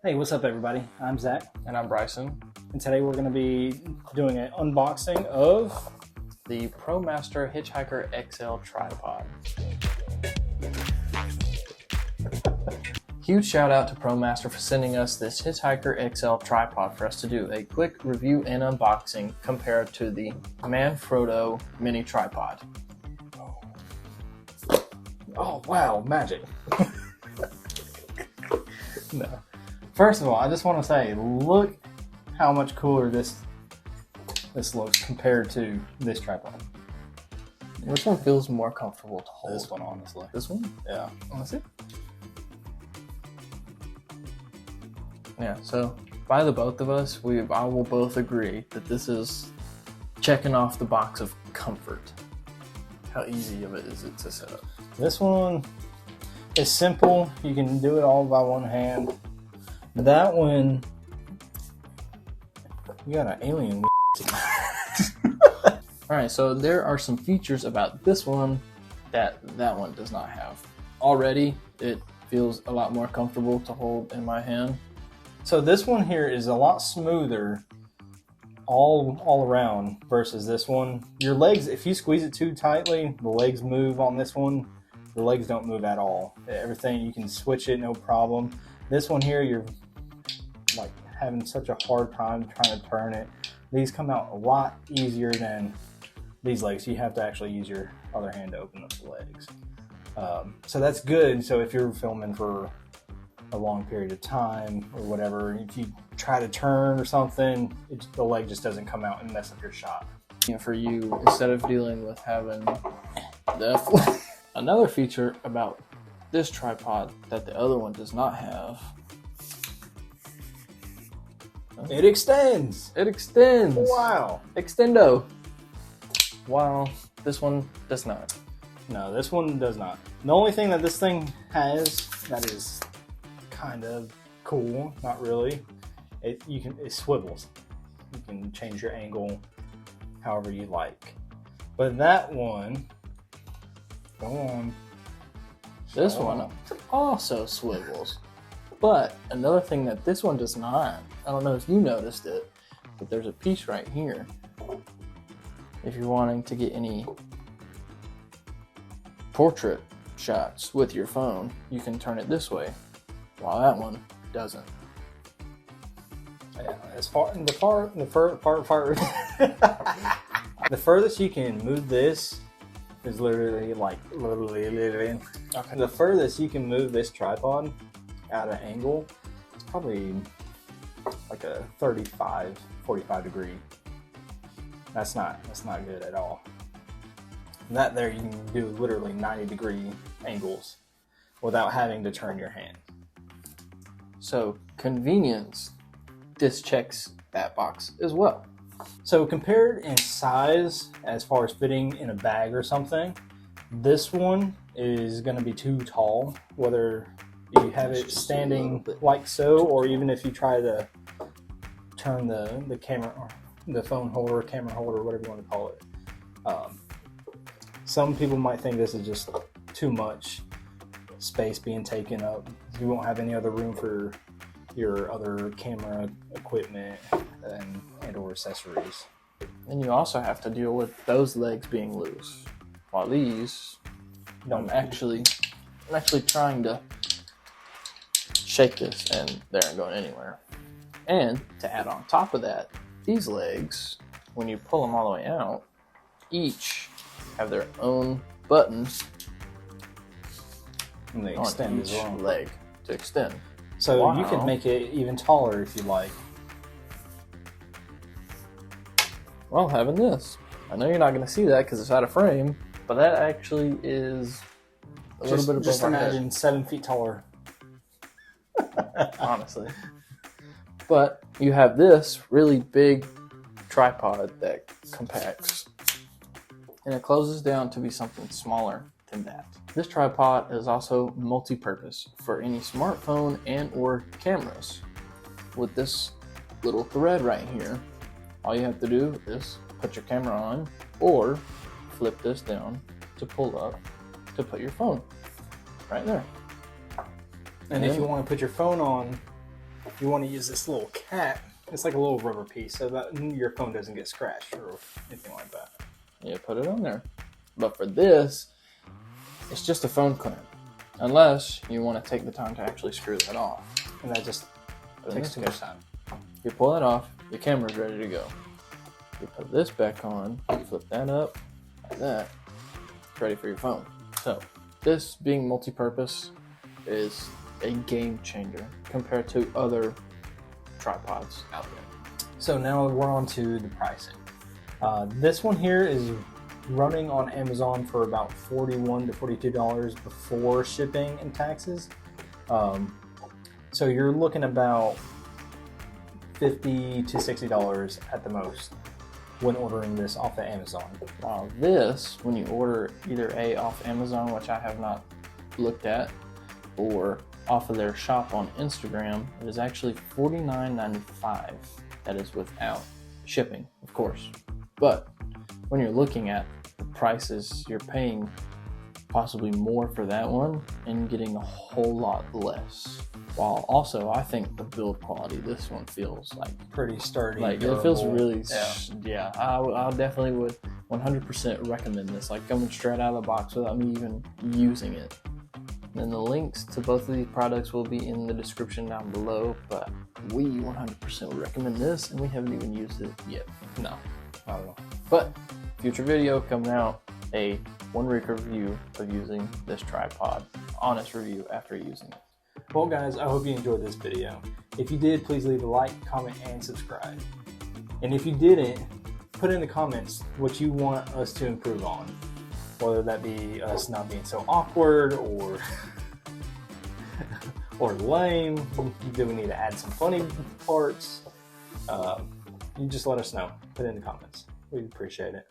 Hey, what's up everybody? I'm Zach. And I'm Bryson. And today we're going to be doing an unboxing of the ProMaster Hitchhiker XL tripod. Huge shout out to ProMaster for sending us this Hitchhiker XL tripod for us to do a quick review and unboxing compared to the Manfrotto mini tripod. Oh wow, magic. No. First of all, I just want to say, look how much cooler this looks compared to this tripod. Which one feels more comfortable to hold? This one, honestly. This one? Yeah. Honestly? Yeah, so by the both of us, I will both agree that this is checking off the box of comfort. How easy of it is it to set up? This one is simple. You can do it all by one hand. That one, you got an alien. Alright, so there are some features about this one that one does not have. Already, it feels a lot more comfortable to hold in my hand. So this one here is a lot smoother all around versus this one. Your legs, if you squeeze it too tightly, the legs move on this one. The legs don't move at all. Everything, you can switch it, no problem. This one here, you're like having such a hard time trying to turn it. These come out a lot easier than these legs. You have to actually use your other hand to open up the legs. So that's good. So if you're filming for a long period of time or whatever, if you try to turn or something, the leg just doesn't come out and mess up your shot. For you, instead of dealing with having the another feature about this tripod that the other one does not have. It extends. It extends. Wow. Extendo. Wow. This one does not. No, this one does not. The only thing that this thing has that is kind of cool, not really, it swivels. You can change your angle however you like. But that one, go on. This one also swivels. But another thing that this one does not, I don't know if you noticed it, but there's a piece right here. If you're wanting to get any portrait shots with your phone, you can turn it this way, while that one doesn't. Yeah, the furthest you can move this is literally okay. The furthest you can move this tripod at an angle, it's probably like a 35, 45 degree. That's not good at all. That there you can do literally 90-degree angles without having to turn your hand. So convenience, this checks that box as well. So compared in size, as far as fitting in a bag or something, this one is going to be too tall, whether you have it standing like so, or even if you try to turn the camera, or the phone holder, camera holder, whatever you want to call it. Some people might think this is just too much space being taken up. You won't have any other room for your other camera equipment and or accessories. And you also have to deal with those legs being loose, while these, I'm actually trying to shake this and they aren't going anywhere. And to add on top of that, these legs, when you pull them all the way out, each have their own buttons And they on extend each as well. leg to extend. So you can make it even taller if you like. Well, having this, I know you're not going to see that because it's out of frame, but that actually is a little bit above just our imagine head. 7 feet taller. Honestly. But you have this really big tripod that compacts, and it closes down to be something smaller than that. This tripod is also multi-purpose for any smartphone and or cameras. With this little thread right here, all you have to do is put your camera on or flip this down to pull up to put your phone right there. And if you want to put your phone on you want to use this little cap. It's like a little rubber piece so that your phone doesn't get scratched or anything like that. Yeah, put it on there. But for this, it's just a phone clamp. Unless you want to take the time to actually screw that off. And that just takes too much time. You pull it off, your camera's ready to go. You put this back on, flip that up, like that, it's ready for your phone. So, this being multi-purpose is a game changer compared to other tripods out there. So now we're on to the pricing. This one here is running on Amazon for about $41 to $42 before shipping and taxes. So you're looking about $50 to $60 at the most when ordering this off of Amazon. While this, when you order either off Amazon, which I have not looked at, or off of their shop on Instagram, it is actually $49.95. That is without shipping, of course. But when you're looking at the prices, you're paying possibly more for that one and getting a whole lot less. While also, I think the build quality, this one feels like pretty sturdy. Like durable. It feels really, yeah. I definitely would 100% recommend this. Like coming straight out of the box without me even using it. And the links to both of these products will be in the description down below. But we 100% would recommend this, and we haven't even used it yet. No, I don't know. But future video coming out, a 1 week review of using this tripod. Honest review after using it. Well guys, I hope you enjoyed this video. If you did, please leave a like, comment, and subscribe. And if you didn't, put in the comments what you want us to improve on. Whether that be us not being so awkward or or lame. Do we need to add some funny parts? You just let us know. Put it in the comments. We'd appreciate it.